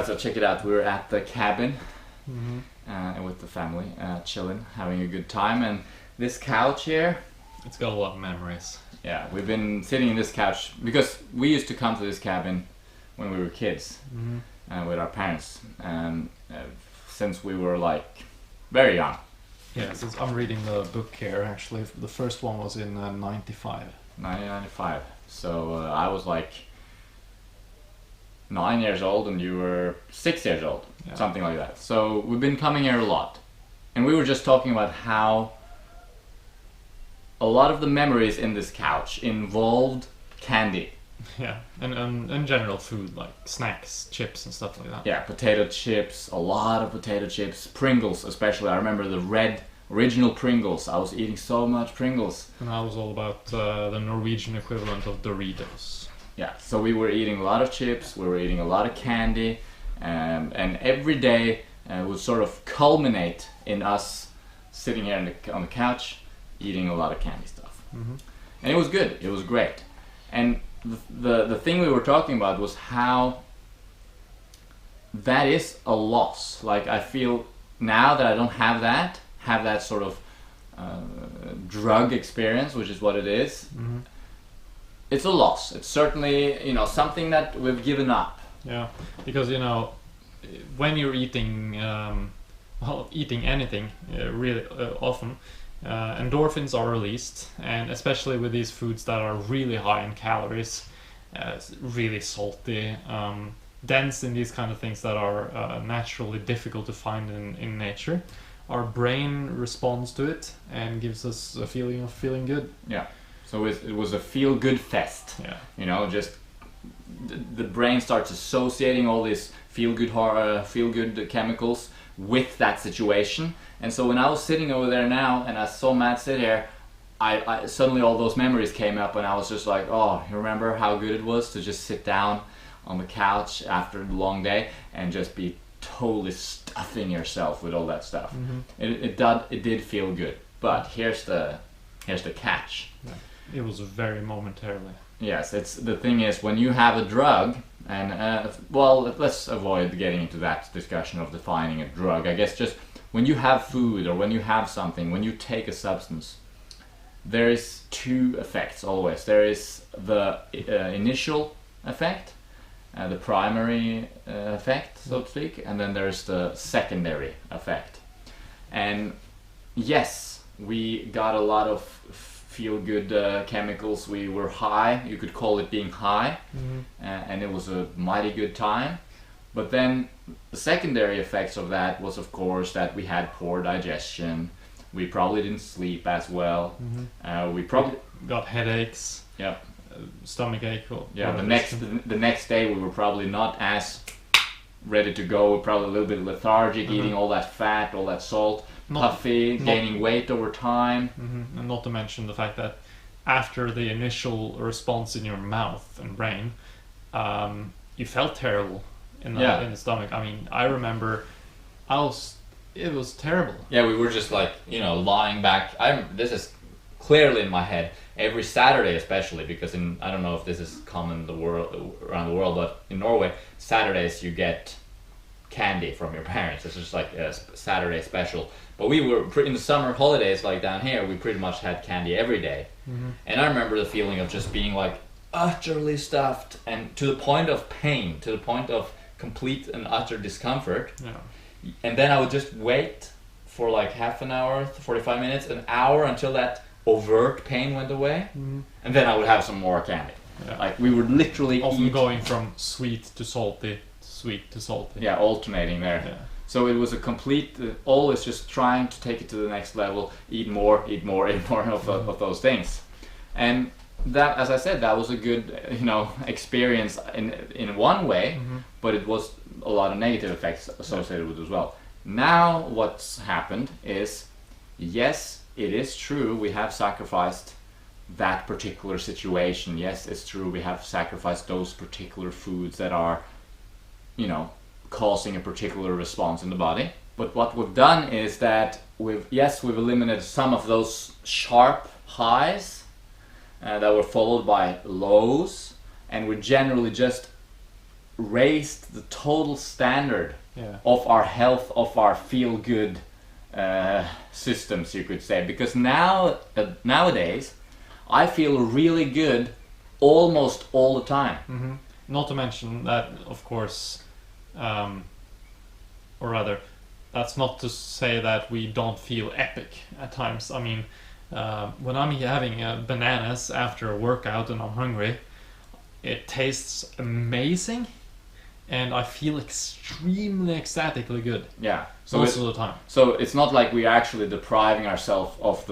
guys, check it out. We were at the cabin with the family, chilling, having a good time. And this couch here, It's got a lot of memories. yeah, we've been sitting in this couch because we used to come to this cabin when we were kids with our parents, since we were like very young. Yeah, since I'm reading the book here, actually, the first one was in 95. 1995. So I was like 9 years old and you were 6 years old, something like that. So we've been coming here a lot. And we were just talking about how a lot of the memories in this couch involved candy. Yeah, and in general food, like snacks, chips and stuff like that. Yeah, potato chips, a lot of potato chips, Pringles especially. I remember the red original Pringles. I was eating so much Pringles. And I was all about the Norwegian equivalent of Doritos. Yeah, so we were eating a lot of chips, we were eating a lot of candy, and every day would sort of culminate in us sitting here on the couch eating a lot of candy stuff. And it was good, it was great. And the thing we were talking about was how that is a loss. Like, I feel now that I don't have that sort of drug experience, which is what it is. It's a loss. It's certainly, something that we've given up. Yeah, because when you're eating, eating anything really often, endorphins are released, and especially with these foods that are really high in calories, really salty, dense in these kind of things that are naturally difficult to find in nature. Our brain responds to it and gives us a feeling of feeling good. Yeah. So it was a feel-good fest. Yeah. Just the brain starts associating all these feel-good chemicals with that situation. And so when I was sitting over there now and I saw Matt sit here, I suddenly all those memories came up and I was just like, oh, you remember how good it was to just sit down on the couch after the long day and just be totally stuffing yourself with all that stuff. It did feel good, but here's the catch. Yeah. It was very momentarily. Yes, the thing is, when you have a drug, and let's avoid getting into that discussion of defining a drug. I guess just when you have food or when you have something, when you take a substance, there is two effects always. There is the initial effect, the primary effect, so to speak, and then there's the secondary effect. And yes, we got a lot of feel-good chemicals. We were high, you could call it being high, and it was a mighty good time. But then the secondary effects of that was, of course, that we had poor digestion. We probably didn't sleep as well. We probably got headaches. Yeah. Stomach ache. Yeah. The next day we were probably not as ready to go. We were probably a little bit lethargic, eating all that fat, all that salt. Puffy, gaining weight over time. And not to mention the fact that after the initial response in your mouth and brain, you felt terrible in the stomach. I mean, I remember it was terrible. Yeah, we were just like, lying back. This is clearly in my head every Saturday, especially because I don't know if this is common around the world, but in Norway, Saturdays you get candy from your parents. It's just like a Saturday special. But we were in the summer holidays, like down here, we pretty much had candy every day. And I remember the feeling of just being like utterly stuffed and to the point of pain, to the point of complete and utter discomfort. Yeah. And then I would just wait for like half an hour, 45 minutes, an hour until that overt pain went away. And then I would have some more candy. Yeah. Like we would literally often going from sweet to salty, sweet to salty. Yeah, alternating there. Yeah. So it was a complete, always just trying to take it to the next level, eat more of those things. And that, as I said, that was a good, experience in one way, but it was a lot of negative effects associated with it as well. Now what's happened is, yes, it is true, we have sacrificed that particular situation. Yes, it's true, we have sacrificed those particular foods that are, causing a particular response in the body. But what we've done is that we've eliminated some of those sharp highs that were followed by lows, and we're generally just raised the total standard Yeah. of our health, of our feel good systems, you could say. Because nowadays, I feel really good almost all the time. Hmm. Not to mention that, of course, or rather, that's not to say that we don't feel epic at times. I mean, when I'm having bananas after a workout and I'm hungry, it tastes amazing, and I feel extremely ecstatically good Yeah. So most of the time. So it's not like we're actually depriving ourselves of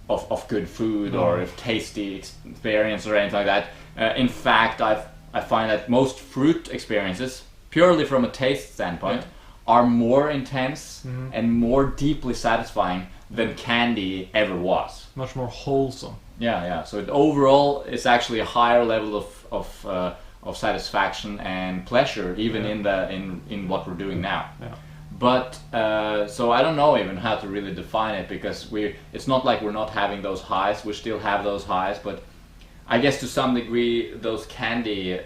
of good food or of tasty experience or anything like that. In fact, I find that most fruit experiences, purely from a taste standpoint, are more intense and more deeply satisfying than candy ever was. Much more wholesome. Yeah. So overall, it's actually a higher level of satisfaction and pleasure, even in what we're doing now. Yeah. But so I don't know even how to really define it, because it's not like we're not having those highs. We still have those highs, but I guess to some degree those candy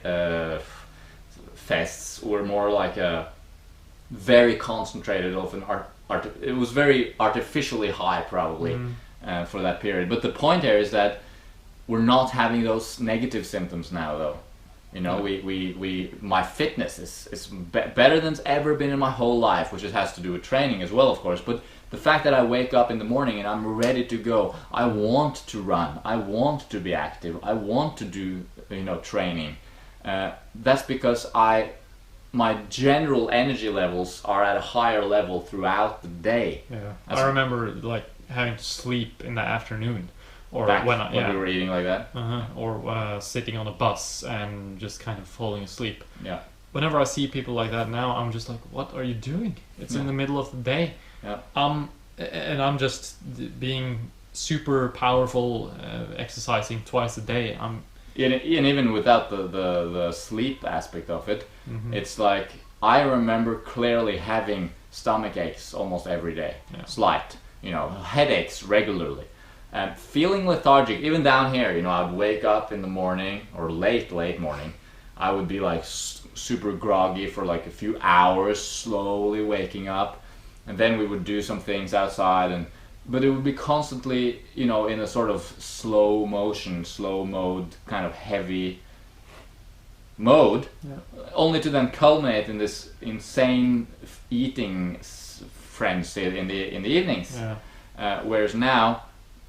fests were more like a very concentrated of an it was very artificially high probably for that period. But the point here is that we're not having those negative symptoms now, though. You know, my fitness is better than it's ever been in my whole life, which has to do with training as well, of course. But the fact that I wake up in the morning and I'm ready to go, I want to run, I want to be active, I want to do, training. That's because my general energy levels are at a higher level throughout the day. Yeah, I remember like having to sleep in the afternoon, or Back when we were eating like that. or sitting on a bus and just kind of falling asleep. Yeah. Whenever I see people like that now, I'm just like, what are you doing? It's in the middle of the day. Yeah. And I'm just being super powerful, exercising twice a day. And even without the sleep aspect of it, it's like I remember clearly having stomach aches almost every day, slight, headaches regularly, and feeling lethargic. Even down here, I'd wake up in the morning or late morning, I would be like super groggy for like a few hours, slowly waking up, and then we would do some things outside, but it would be constantly, in a sort of slow mode, kind of heavy mode, only to then culminate in this insane eating frenzy in the evenings. Whereas now,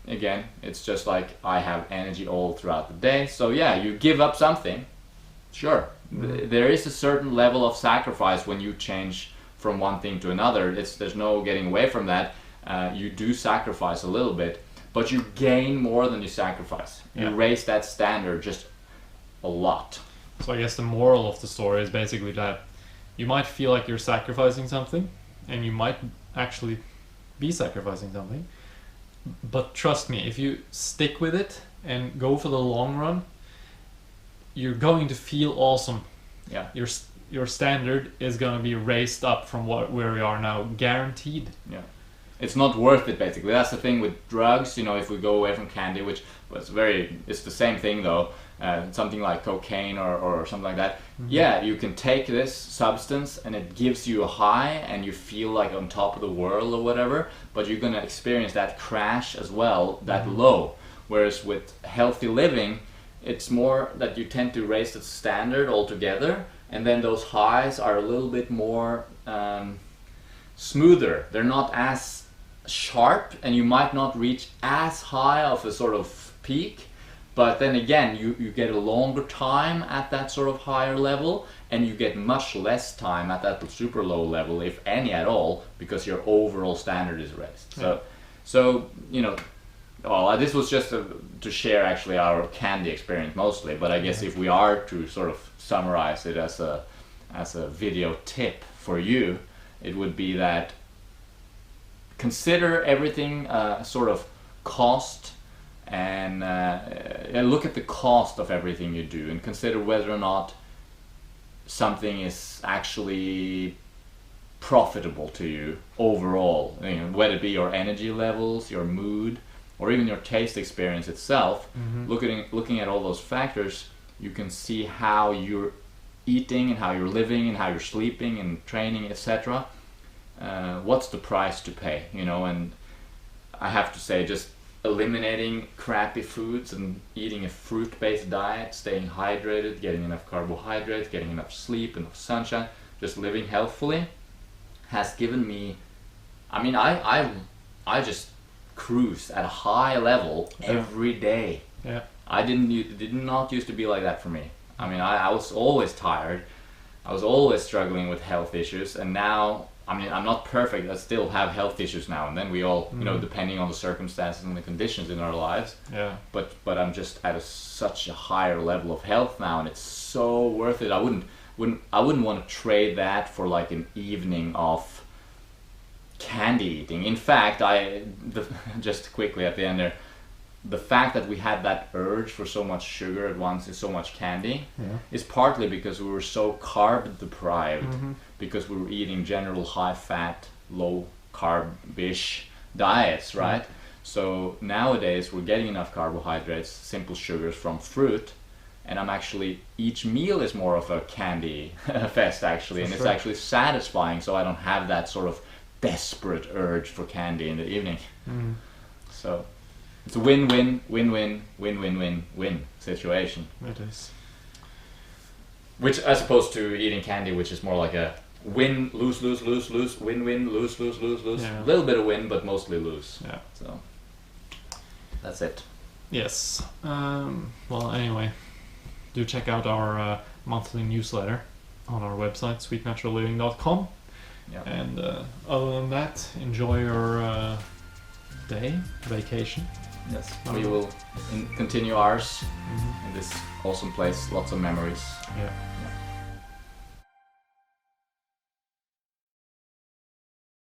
again, it's just like I have energy all throughout the day. So yeah, you give up something, sure. There is a certain level of sacrifice when you change from one thing to another. There's no getting away from that. You do sacrifice a little bit, but you gain more than you sacrifice. You raise that standard just a lot. So I guess the moral of the story is basically that you might feel like you're sacrificing something, and you might actually be sacrificing something. But trust me, if you stick with it and go for the long run, you're going to feel awesome. Yeah. Your standard is going to be raised up from where we are now, guaranteed. Yeah. It's not worth it, basically. That's the thing with drugs, if we go away from candy, which was it's the same thing though, something like cocaine or something like that. Yeah, you can take this substance and it gives you a high and you feel like on top of the world or whatever, but you're going to experience that crash as well, that low. Whereas with healthy living, it's more that you tend to raise the standard altogether, and then those highs are a little bit more smoother. They're not as sharp, and you might not reach as high of a sort of peak, but then again you get a longer time at that sort of higher level, and you get much less time at that super low level, if any at all, because your overall standard is raised. So well, this was just to share actually our candy experience mostly, but I guess if we are to sort of summarize it as a video tip for you, it would be that consider everything sort of cost, and look at the cost of everything you do, and consider whether or not something is actually profitable to you overall, whether it be your energy levels, your mood, or even your taste experience itself. Looking at all those factors, you can see how you're eating and how you're living and how you're sleeping and training, etc. What's the price to pay, you know? And I have to say, just eliminating crappy foods and eating a fruit-based diet, staying hydrated, getting enough carbohydrates, getting enough sleep, enough sunshine, just living healthfully has given me, I mean, I just cruise at a high level every day. Yeah. I did not used to be like that for me. I mean, I was always tired. I was always struggling with health issues, and now, I mean, I'm not perfect. I still have health issues now and then. We all, you know, depending on the circumstances and the conditions in our lives. Yeah. But I'm just at such a higher level of health now, and it's so worth it. I wouldn't want to trade that for like an evening of candy eating. In fact, just quickly at the end there, the fact that we had that urge for so much sugar at once and so much candy is partly because we were so carb deprived, because we were eating general high fat, low carb-ish diets, right? So nowadays we're getting enough carbohydrates, simple sugars from fruit, and I'm actually, each meal is more of a candy fest actually, and it's actually satisfying, so I don't have that sort of desperate urge for candy in the evening. So it's a win-win, win-win, win-win-win-win situation. It is. Which, as opposed to eating candy, which is more like a win, lose, lose, lose, lose, win-win, lose, lose, lose, lose. Yeah. A little bit of win, but mostly lose. Yeah. So that's it. Yes. Well, anyway, do check out our monthly newsletter on our website, sweetnaturalliving.com. Yeah. And other than that, enjoy your day, vacation. Yes. We will continue ours in this awesome place. Lots of memories. Yeah. Yeah.